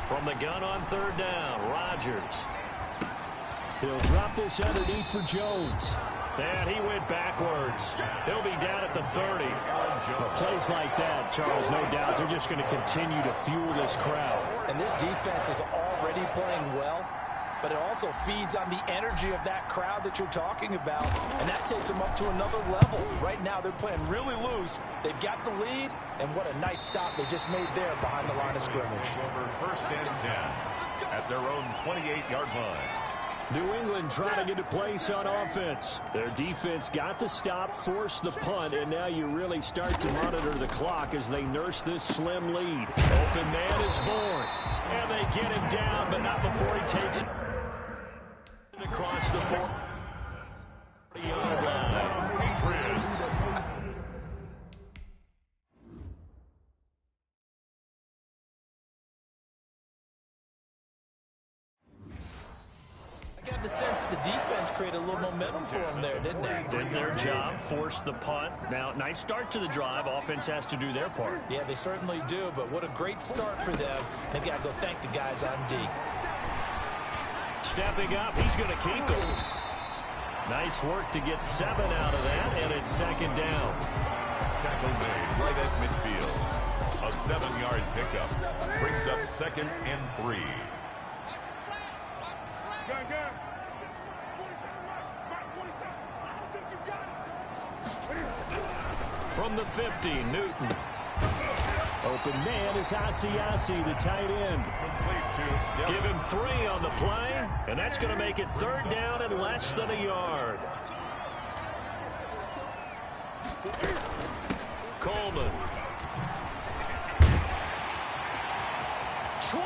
From the gun on 3rd down, Rodgers. He'll drop this underneath for Jones. And he went backwards. He'll be down at the 30. Plays like that, Charles, no doubt, they're just going to continue to fuel this crowd. And this defense is already playing well, but it also feeds on the energy of that crowd that you're talking about, and that takes them up to another level. Right now, they're playing really loose. They've got the lead, and what a nice stop they just made there behind the line of scrimmage. Over 1st and 10 at their own 28-yard line. New England trying to get a place on offense. Their defense got the stop, forced the punt, and now you really start to monitor the clock as they nurse this slim lead. Open man is born, and they get him down, but not before he takes it across the 40-yard line. Patriots. I got the sense that the defense created a little momentum for them there, didn't they? Did their job, forced the punt. Now, nice start to the drive. Offense has to do their part. Yeah, they certainly do, but what a great start for them. They got to go thank the guys on D. Stepping up, he's going to keep it. Nice work to get 7 out of that, and it's 2nd down. Tackle made right at midfield. A 7-yard pickup brings up 2nd and 3. From the 50, Newton. Open man is Asiasi, the tight end. Give him 3 on the play, and that's going to make it 3rd down and less than a yard. Coleman. 20.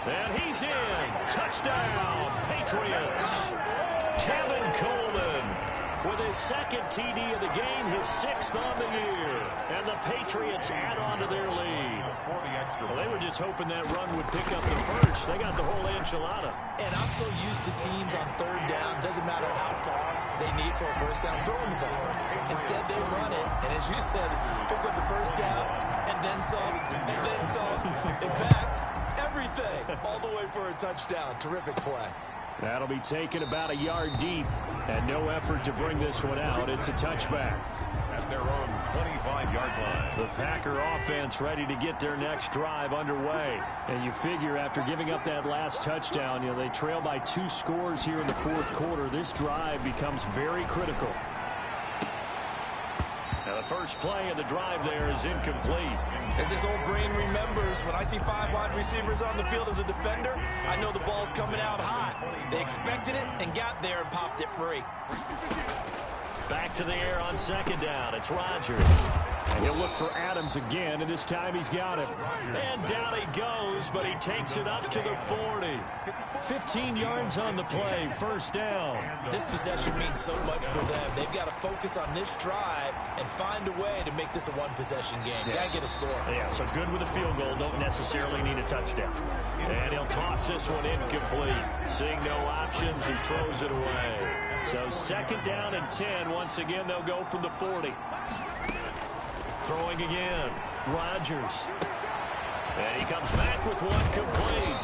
And he's in. Touchdown, Patriots. Tevin Coleman with his 2nd TD of the game, his 6th on the year. And the Patriots add on to their lead. Well, they were just hoping that run would pick up the first. They got the whole enchilada. And I'm so used to teams on 3rd down, doesn't matter how far they need for a first down, throwing the ball. Instead, they run it, and as you said, pick up the first down, and then some, and then some. In fact, everything, all the way for a touchdown. Terrific play. That'll be taken about a yard deep, and no effort to bring this one out. It's a touchback. At their own 25-yard line. The Packer offense ready to get their next drive underway. And you figure after giving up that last touchdown, they trail by 2 scores here in the 4th quarter. This drive becomes very critical. Now the first play of the drive there is incomplete. As this old brain remembers, when I see 5 wide receivers on the field as a defender, I know the ball's coming out hot. They expected it and got there and popped it free. Back to the air on 2nd down. It's Rodgers. And he'll look for Adams again, and this time he's got him. And down he goes, but he takes it up to the 40. 15 yards on the play, 1st down. This possession means so much for them. They've got to focus on this drive and find a way to make this a one-possession game. Yes. Got to get a score. Yeah, so good with a field goal. Don't necessarily need a touchdown. And he'll toss this one incomplete. Seeing no options, he throws it away. So 2nd down and 10. Once again, they'll go from the 40. Throwing again. Rodgers. And he comes back with one complete.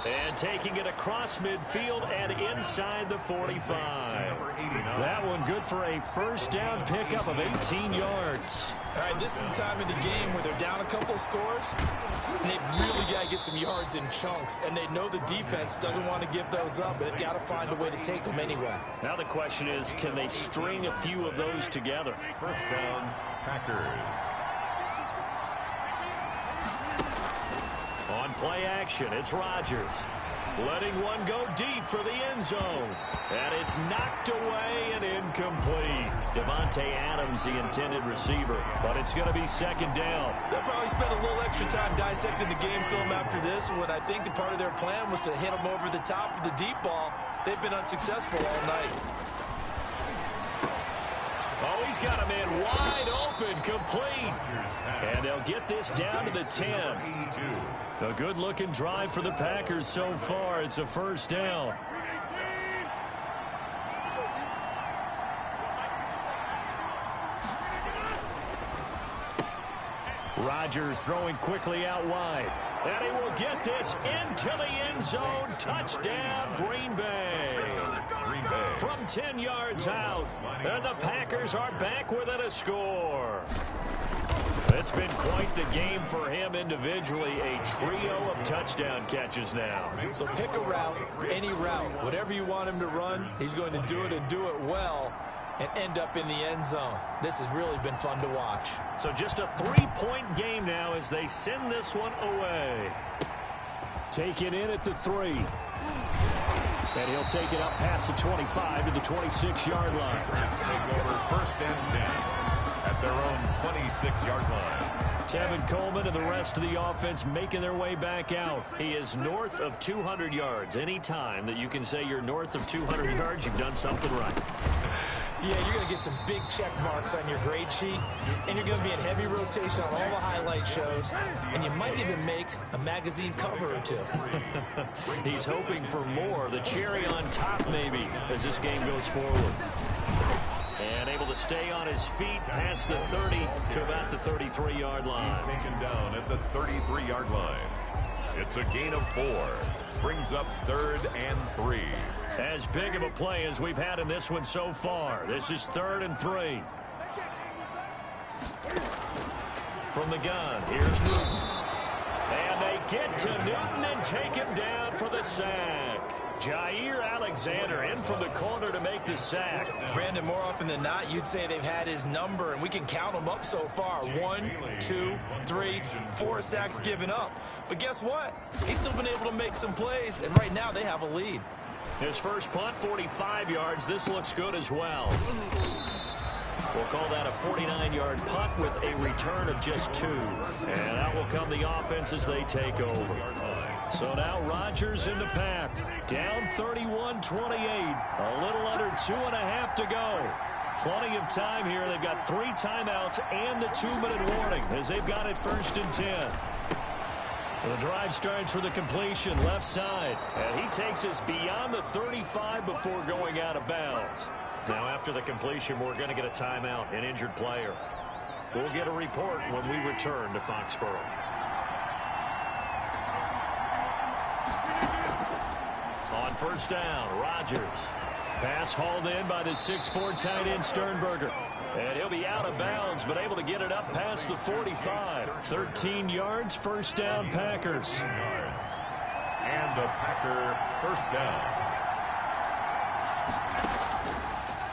And taking it across midfield and inside the 45. That one good for a 1st down pickup of 18 yards. All right, this is the time of the game where they're down a couple of scores, and they've really got to get some yards in chunks, and they know the defense doesn't want to give those up, but they've got to find a way to take them anyway. Now the question is, can they string a few of those together? First down, Packers. On play action, it's Rodgers. Letting one go deep for the end zone. And it's knocked away and incomplete. Devontae Adams, the intended receiver. But it's going to be second down. They'll probably spend a little extra time dissecting the game film after this one. I think the part of their plan was to hit them over the top of the deep ball. They've been unsuccessful all night. Oh, he's got a man wide open, complete. And they'll get this down to the 10. A good-looking drive for the Packers so far. It's a first down. Rodgers throwing quickly out wide. And he will get this into the end zone. Touchdown, Green Bay. From 10 yards out. And the Packers are back within a score. It's been quite the game for him individually. A trio of touchdown catches now. So pick a route, any route. Whatever you want him to run, he's going to do it and do it well and end up in the end zone. This has really been fun to watch. So just a 3-point game now as they send this one away. Taken in at the 3. And he'll take it up past the 25 to the 26-yard line. Take over first and 10 at their own 26-yard line. Tevin Coleman and the rest of the offense making their way back out. He is north of 200 yards. Any time that you can say you're north of 200 yards, you've done something right. Yeah, you're going to get some big check marks on your grade sheet, and you're going to be in heavy rotation on all the highlight shows, and you might even make a magazine cover or two. He's hoping for more, the cherry on top maybe, as this game goes forward. And able to stay on his feet past the 30 to about the 33-yard line. He's taken down at the 33-yard line. It's a gain of 4. Brings up 3rd and 3. As big of a play as we've had in this one so far. This is 3rd and 3. From the gun, here's Newton. And they get to Newton and take him down for the sack. Jair Alexander in from the corner to make the sack. Brandon, more often than not, you'd say they've had his number, and we can count them up so far. 1, 2, 3, 4 sacks given up. But guess what? He's still been able to make some plays, and right now they have a lead. His first punt, 45 yards. This looks good as well. We'll call that a 49-yard punt with a return of just 2. And out will come the offense as they take over. So now Rodgers in the pack. Down 31-28. A little under 2.5 to go. Plenty of time here. They've got 3 timeouts and the 2-minute warning as they've got it 1st and 10. The drive starts with a completion left side. And he takes us beyond the 35 before going out of bounds. Now after the completion, we're going to get a timeout, an injured player. We'll get a report when we return to Foxborough. On first down, Rodgers. Pass hauled in by the 6'4" tight end Sternberger. And he'll be out of bounds, but able to get it up past the 45. 13 yards, first down, Packers. And a Packer first down.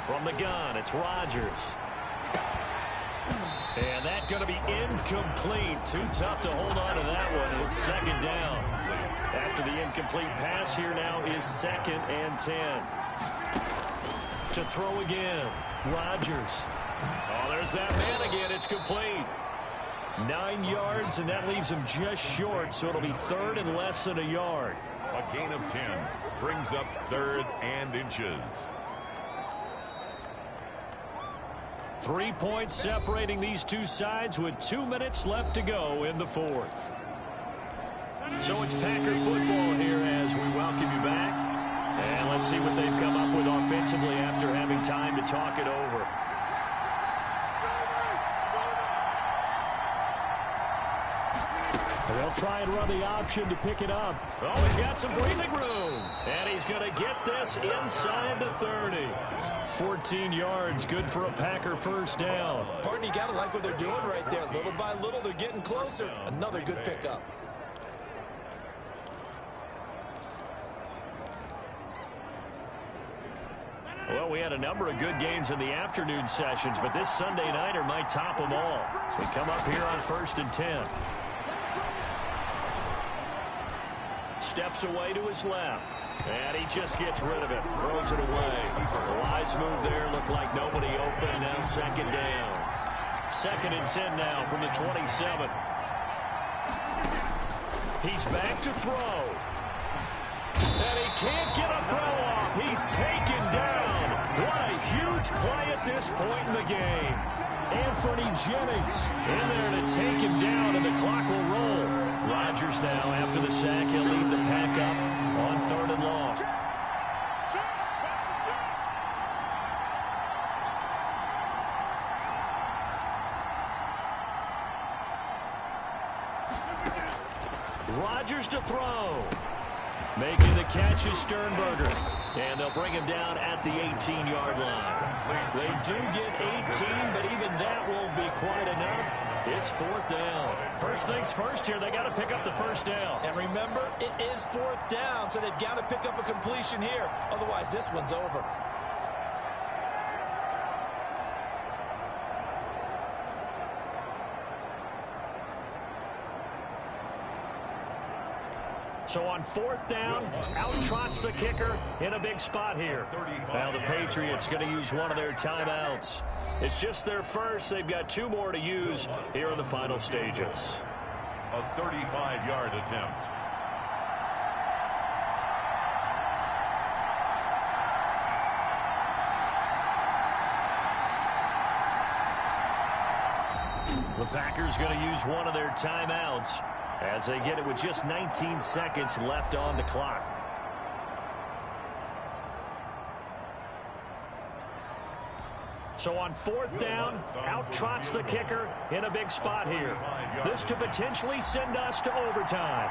From the gun, it's Rodgers. And that's going to be incomplete. Too tough to hold on to that one. It's second down. After the incomplete pass, here now is 2nd and 10. To throw again, Rodgers. Oh, there's that man again. It's complete. 9 yards, and that leaves him just short, so it'll be 3rd and less than a yard. A gain of 10 brings up 3rd and inches. 3 points separating these two sides with 2 minutes left to go in the 4th. So it's Packer football here as we welcome you back. And let's see what they've come up with offensively after having time to talk it over. They'll try and run the option to pick it up. Oh, he's got some breathing room. And he's going to get this inside the 30. 14 yards, good for a Packer first down. Partner, you got to like what they're doing right there. Little by little, they're getting closer. Another good pickup. Well, we had a number of good games in the afternoon sessions, but this Sunday nighter might top them all. We come up here on 1st and 10. Steps away to his left. And he just gets rid of it. Throws it away. Wise move there. Looked like nobody open. Now 2nd down. 2nd and 10 now from the 27. He's back to throw. And he can't get a throw off. He's taken down. What a huge play at this point in the game. Anthony Jennings in there to take him down, and the clock will roll. Rodgers now, after the sack, he'll lead the pack up on 3rd and long. Rodgers to throw. Making the catch is Sternberger. And they'll bring him down at the 18-yard line. They do get 18, but even that won't be quite enough. It's 4th down. First things first here, they got to pick up the first down. And remember, it is 4th down, so they've got to pick up a completion here. Otherwise, this one's over. So on 4th down, out trots the kicker in a big spot here. Now the Patriots going to use one of their timeouts. It's just their first. They've got 2 more to use here in the final stages. A 35-yard attempt. The Packers going to use one of their timeouts as they get it with just 19 seconds left on the clock. So on 4th down, out trots the kicker in a big spot here. This to potentially send us to overtime.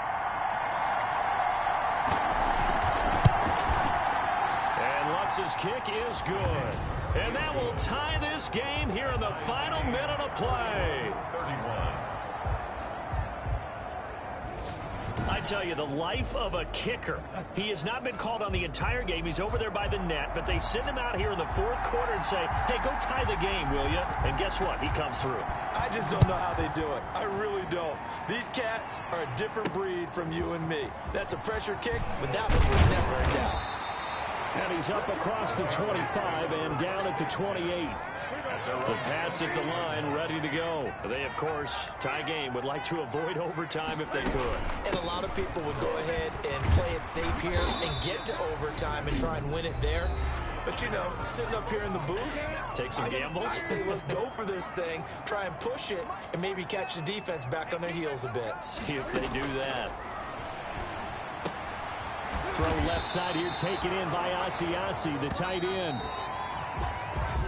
And Lutz's kick is good. And that will tie this game here in the final minute of play. 31. I tell you, the life of a kicker. He has not been called on the entire game. He's over there by the net, but they send him out here in the 4th quarter and say, hey, go tie the game, will you? And guess what? He comes through. I just don't know how they do it. I really don't. These cats are a different breed from you and me. That's a pressure kick, but that one was never in doubt. And he's up across the 25 and down at the 28. The Pats at the line, ready to go. They, of course, tie game, would like to avoid overtime if they could. And a lot of people would go ahead and play it safe here and get to overtime and try and win it there. But, you know, sitting up here in the booth, take some gambles. I say let's go for this thing, try and push it, and maybe catch the defense back on their heels a bit. See if they do that. Throw left side here, taken in by Asiasi, the tight end.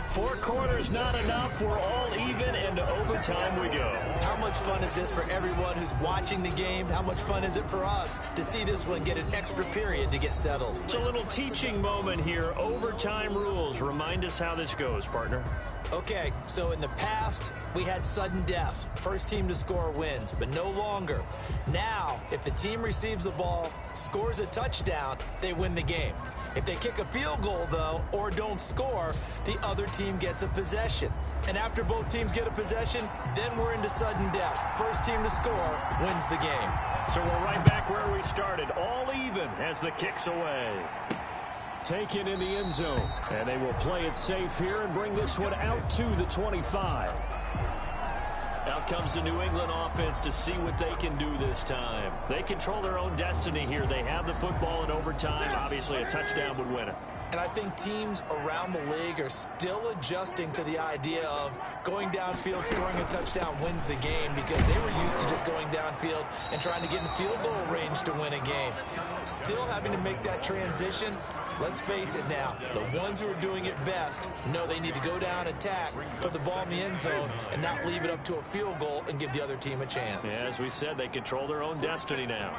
4 quarters not enough. We're all even, and to overtime we go. How much fun is this for everyone who's watching the game? How much fun is it for us to see this one get an extra period to get settled? It's a little teaching moment here. Overtime rules. Remind us how this goes, partner. Okay, so in the past, we had sudden death. First team to score wins, but no longer. Now, if the team receives the ball, scores a touchdown, they win the game. If they kick a field goal, though, or don't score, the other team gets a possession. And after both teams get a possession, then we're into sudden death. First team to score wins the game. So we're right back where we started, all even as the kick's away. Taken in the end zone, and they will play it safe here and bring this one out to the 25. Out comes the New England offense to see what they can do this time. They control their own destiny here. They have the football in overtime. Obviously, a touchdown would win it. And I think teams around the league are still adjusting to the idea of going downfield, scoring a touchdown wins the game, because they were used to just going downfield and trying to get in field goal range to win a game. Still having to make that transition, Let's face it now, the ones who are doing it best know they need to go down, attack, put the ball in the end zone, and not leave it up to a field goal and give the other team a chance. Yeah, as we said, they control their own destiny now.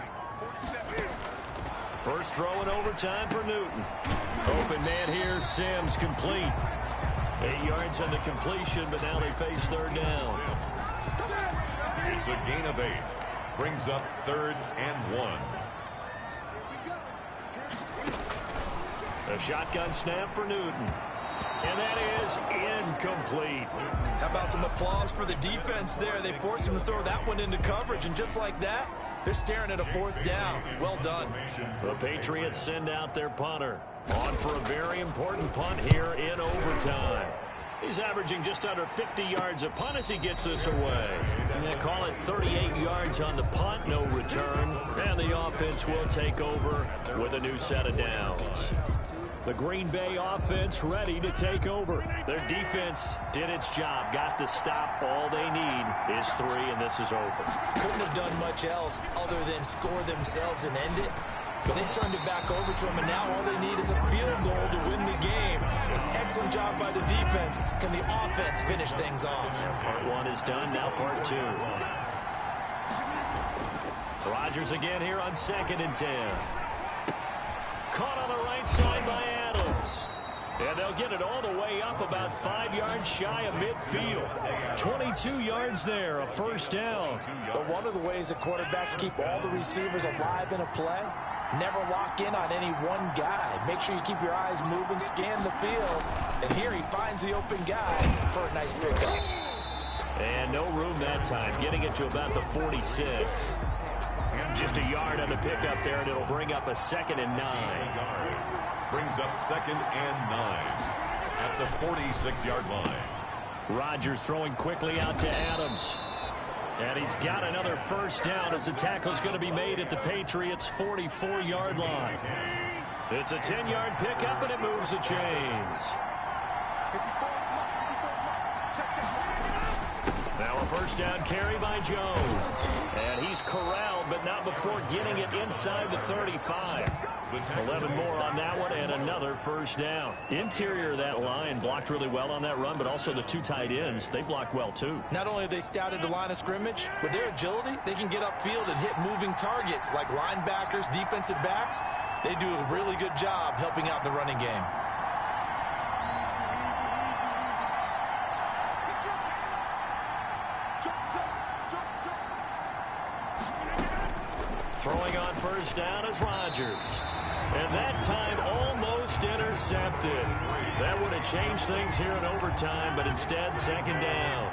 First throw in overtime for Newton. Open man here, Sims complete. 8 yards on the completion, but now they face third down. It's a gain of 8. Brings up 3rd and 1. A shotgun snap for Newton. And that is incomplete. How about some applause for the defense there? They forced him to throw that one into coverage, and just like that, they're staring at a 4th down. Well done. The Patriots send out their punter. On for a very important punt here in overtime. He's averaging just under 50 yards a punt as he gets this away. And they call it 38 yards on the punt, no return. And the offense will take over with a new set of downs. The Green Bay offense ready to take over. Their defense did its job, got the stop. All they need is 3, and this is over. Couldn't have done much else other than score themselves and end it. But they turned it back over to them, and now all they need is a field goal to win the game. An excellent job by the defense. Can the offense finish things off? Part 1 is done, now part 2. Rodgers again here on 2nd and 10. Caught on the right side by Adams. And they'll get it all the way up about 5 yards shy of midfield. 22 yards there, a first down. But one of the ways that quarterbacks keep all the receivers alive in a play, never lock in on any one guy. Make sure you keep your eyes moving, scan the field. And here he finds the open guy for a nice pickup. And no room that time, getting it to about the 46. Just a yard on the pickup there, and it'll bring up a 2nd and 9. Brings up 2nd and 9 at the 46-yard line. Rodgers throwing quickly out to Adams. And he's got another first down as the tackle's going to be made at the Patriots' 44-yard line. It's a 10-yard pickup, and it moves the chains. Now a first down carry by Jones. And he's corralled, but not before getting it inside the 35. 11 more on that one, and another first down. Interior of that line blocked really well on that run, but also the 2 tight ends, they blocked well too. Not only have they scouted the line of scrimmage, with their agility, they can get upfield and hit moving targets like linebackers, defensive backs. They do a really good job helping out the running game. Throwing on first down is Rodgers. And that time almost intercepted. That would have changed things here in overtime, but instead 2nd down.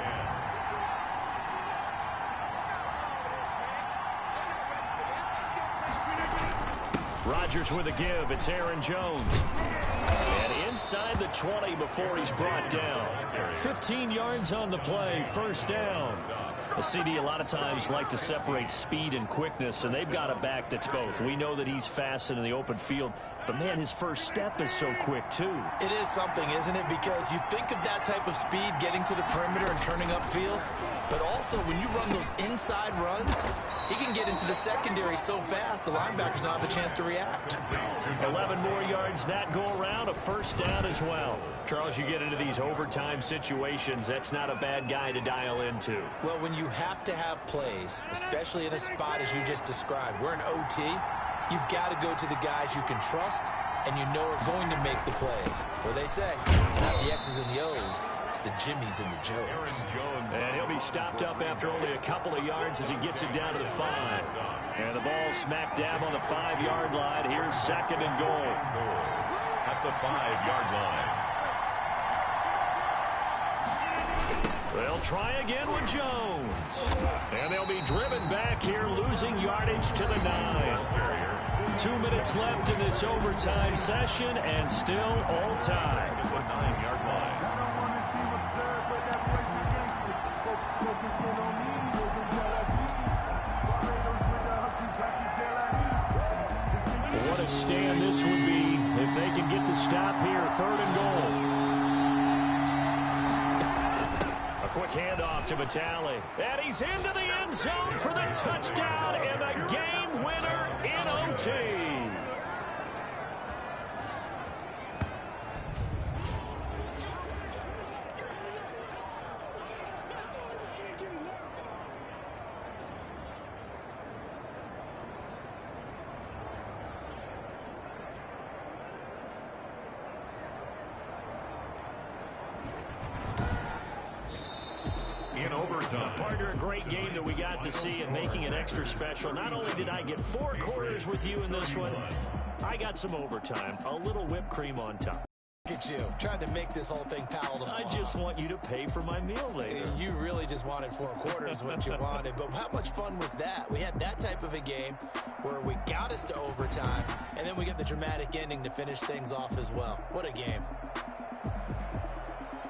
Rodgers with a give. It's Aaron Jones. And inside the 20 before he's brought down. 15 yards on the play. First down. The CD a lot of times like to separate speed and quickness, and they've got a back that's both. We know that he's fast in the open field, but, man, his first step is so quick, too. It is something, isn't it? Because you think of that type of speed getting to the perimeter and turning upfield, but also when you run those inside runs, he can get into the secondary so fast the linebackers don't have a chance to react. 11 more yards that go around, a first down as well. Charles, you get into these overtime situations, that's not a bad guy to dial into. Well, when you have to have plays, especially in a spot as you just described, we're in OT, you've got to go to the guys you can trust and you know are going to make the plays. What they say, it's not the X's and the O's, it's the Jimmies and the Joes. And he'll be stopped up after only a couple of yards as he gets it down to the 5. And the ball smack dab on the 5-yard line. Here's 2nd and goal. At the 5-yard line. They'll try again with Jones. And they'll be driven back here, losing yardage to the 9. 2 minutes left in this overtime session, and still all tied. The 9-yard line. What a stand this would be if they can get the stop here. 3rd and goal. A quick handoff to Vitale. And he's into the end zone for the touchdown and the game winner in OT. overtime. Partner, a great game that we got to see and making it extra special. Not only did I get 4 quarters with you in this one, I got some overtime, a little whipped cream on top. Look at you, trying to make this whole thing palatable. I just want you to pay for my meal later. You really just wanted 4 quarters, what you wanted. But how much fun was that? We had that type of a game where we got us to overtime, and then we get the dramatic ending to finish things off as well. What a game.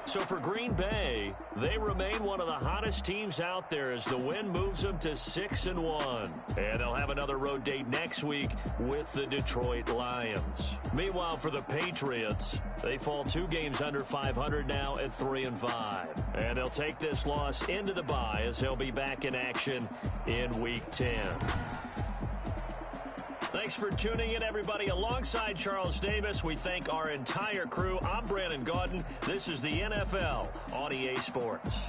So for Green Bay, they remain one of the hottest teams out there as the win moves them to 6-1. And they'll have another road date next week with the Detroit Lions. Meanwhile, for the Patriots, they fall 2 games under 500 now at 3-5. And they'll take this loss into the bye as they'll be back in action in Week 10. Thanks for tuning in, everybody. Alongside Charles Davis, we thank our entire crew. I'm Brandon Gaudin. This is the NFL on EA Sports.